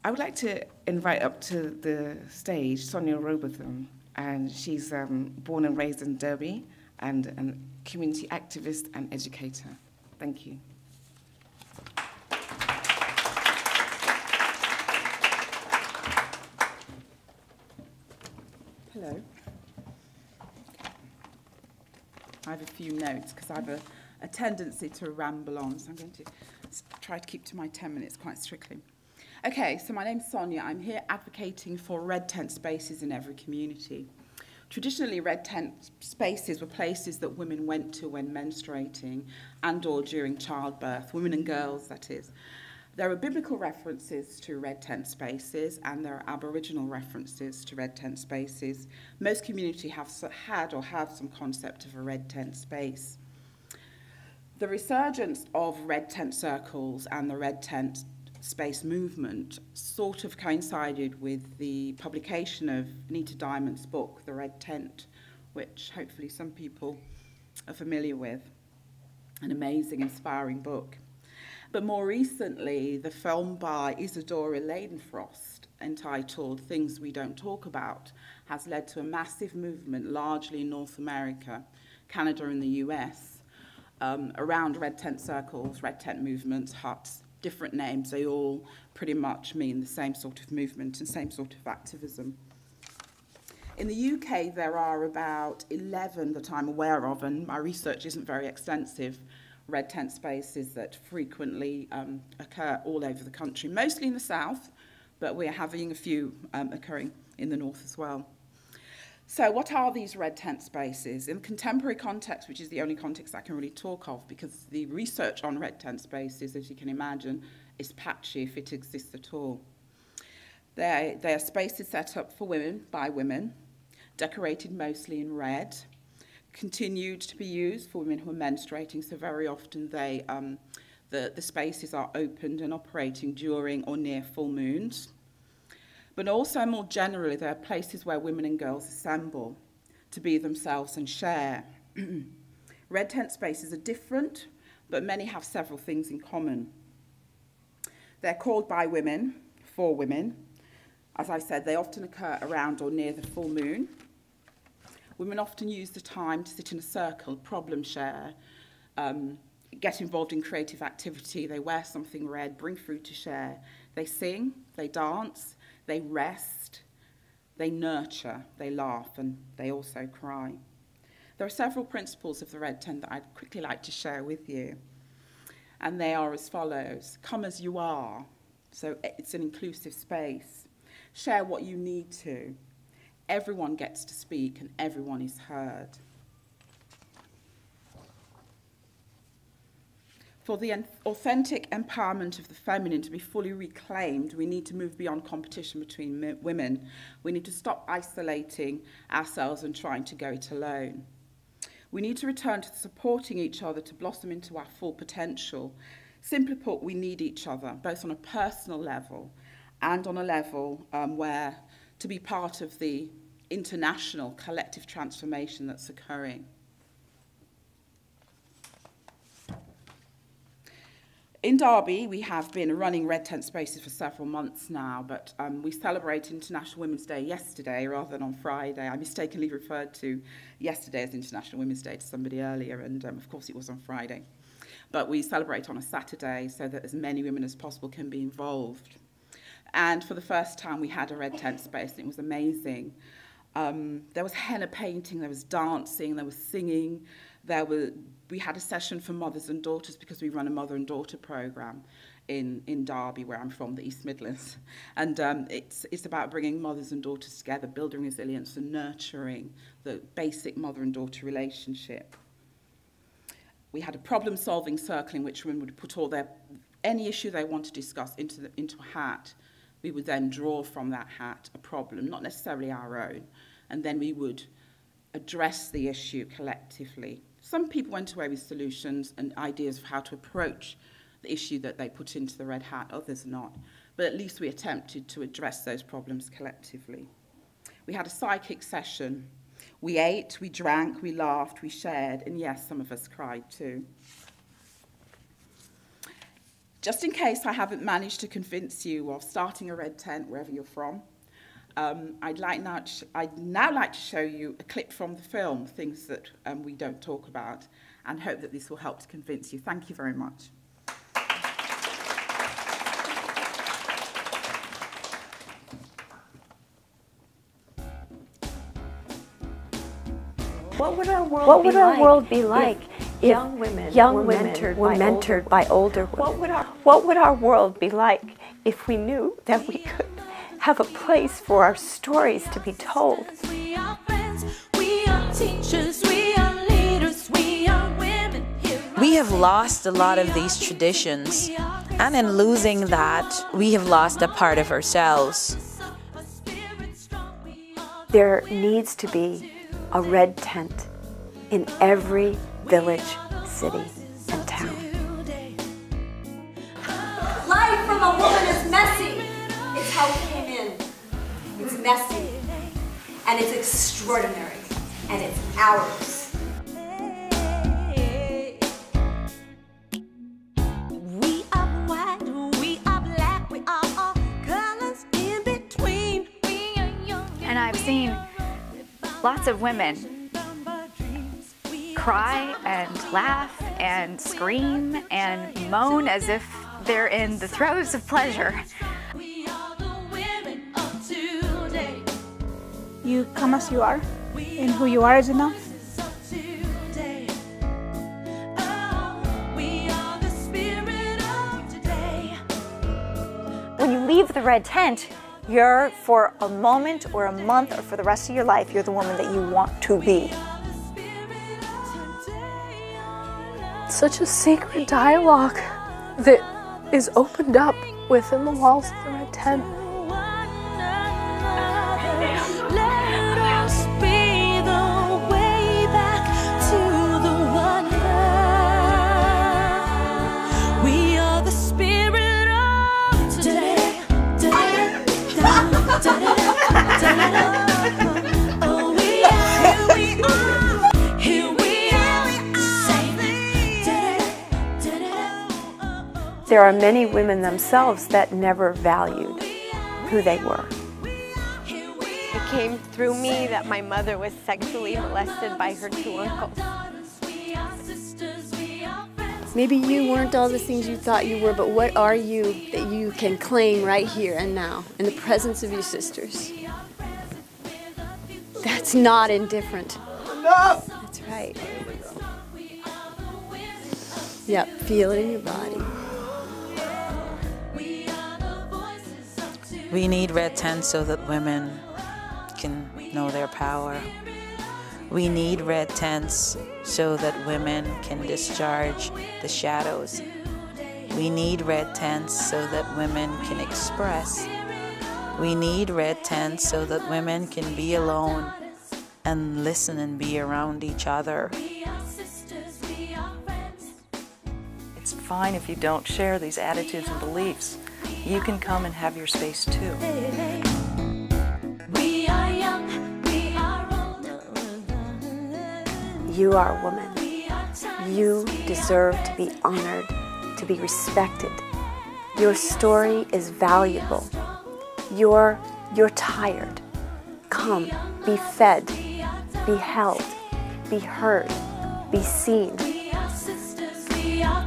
I would like to invite up to the stage Sonya Robotham, and she's born and raised in Derby and a community activist and educator. Thank you. Hello. I have a few notes because I have a tendency to ramble on, so I'm going to try to keep to my 10 minutes quite strictly. Okay, so my name's Sonia. I'm here advocating for red tent spaces in every community. Traditionally, red tent spaces were places that women went to when menstruating and or during childbirth, women and girls, that is. There are biblical references to red tent spaces and there are Aboriginal references to red tent spaces. Most communities have had or have some concept of a red tent space. The resurgence of red tent circles and the red tent space movement sort of coincided with the publication of Nita Diamond's book, The Red Tent, which hopefully some people are familiar with. An amazing, inspiring book. But more recently, the film by Isadora Leidenfrost, entitled Things We Don't Talk About, has led to a massive movement, largely in North America, Canada and the US, around red tent circles, red tent movements, huts, different names. They all pretty much mean the same sort of movement and same sort of activism. In the UK, there are about 11 that I'm aware of, and my research isn't very extensive, red tent spaces that frequently occur all over the country, mostly in the south, but we're having a few occurring in the north as well. So what are these red tent spaces? In the contemporary context, which is the only context I can really talk of, because the research on red tent spaces, as you can imagine, is patchy if it exists at all. They are spaces set up for women, by women, decorated mostly in red, continued to be used for women who are menstruating, so very often the spaces are opened and operating during or near full moons. But also more generally, there are places where women and girls assemble to be themselves and share. Red tent spaces are different, but many have several things in common. They're called by women, for women. As I said, they often occur around or near the full moon. Women often use the time to sit in a circle, problem share, get involved in creative activity. They wear something red, bring food to share. They sing, they dance, they rest, they nurture, they laugh, and they also cry. There are several principles of the red tent that I'd quickly like to share with you. And they are as follows. Come as you are. So it's an inclusive space. Share what you need to. Everyone gets to speak and everyone is heard. For the authentic empowerment of the feminine to be fully reclaimed, we need to move beyond competition between women. We need to stop isolating ourselves and trying to go it alone. We need to return to supporting each other to blossom into our full potential. Simply put, we need each other, both on a personal level and on a level where to be part of the international collective transformation that's occurring. In Derby, we have been running red tent spaces for several months now, but we celebrated International Women's Day yesterday rather than on Friday. I mistakenly referred to yesterday as International Women's Day to somebody earlier, and of course it was on Friday. But we celebrate on a Saturday so that as many women as possible can be involved. And for the first time, we had a red tent space, and it was amazing. There was henna painting, there was dancing, there was singing. We had a session for mothers and daughters because we run a mother and daughter programme in Derby, where I'm from, the East Midlands. And it's about bringing mothers and daughters together, building resilience and nurturing the basic mother and daughter relationship. We had a problem-solving circle in which women would put any issue they want to discuss into a hat. We would then draw from that hat a problem, not necessarily our own, and then we would address the issue collectively. Some people went away with solutions and ideas of how to approach the issue that they put into the red hat, others not. But at least we attempted to address those problems collectively. We had a psychic session. We ate, we drank, we laughed, we shared, and yes, some of us cried too. Just in case I haven't managed to convince you of starting a red tent wherever you're from, I'd now like to show you a clip from the film, things that we don't talk about, and hope that this will help to convince you. Thank you very much. What would our world be like if young women were mentored by older women? What would our world be like if we knew that we could have a place for our stories to be told? We are friends, we are teachers, we are leaders, we are women. We have lost a lot of these traditions, and in losing that, we have lost a part of ourselves. There needs to be a red tent in every village, city, and town. Life from a woman is messy. It's how it came in. It's messy, and it's extraordinary, and it's ours. We are white, we are black, we are all colors in between. We are young. And I've seen lots of women cry and laugh and scream and moan as if they're in the throes of pleasure. We are the women of today. You come as you are, and who you are is enough. Today. Oh, we are the spirit of today. When you leave the red tent, you're, for a moment or a month or for the rest of your life, you're the woman that you want to be. Such a sacred dialogue that is opened up within the walls of the red tent. Let us be the way back to the wonder. We are the spirit of today. Oh, we are, here we are, here we are. There are many women themselves that never valued who they were. It came through me that my mother was sexually molested by her two uncles. Maybe you weren't all the things you thought you were, but what are you that you can claim right here and now in the presence of your sisters? That's not indifferent. No! That's right. Yep, feel it in your body. We need red tents so that women can know their power. We need red tents so that women can discharge the shadows. We need red tents so that women can express. We need red tents so that women can be alone and listen and be around each other. It's fine if you don't share these attitudes and beliefs. You can come and have your space too. We are young, we are old. You are a woman. You deserve to be honored, to be respected. Your story is valuable. You're tired. Come, be fed, be held, be heard, be seen. We are sisters, we are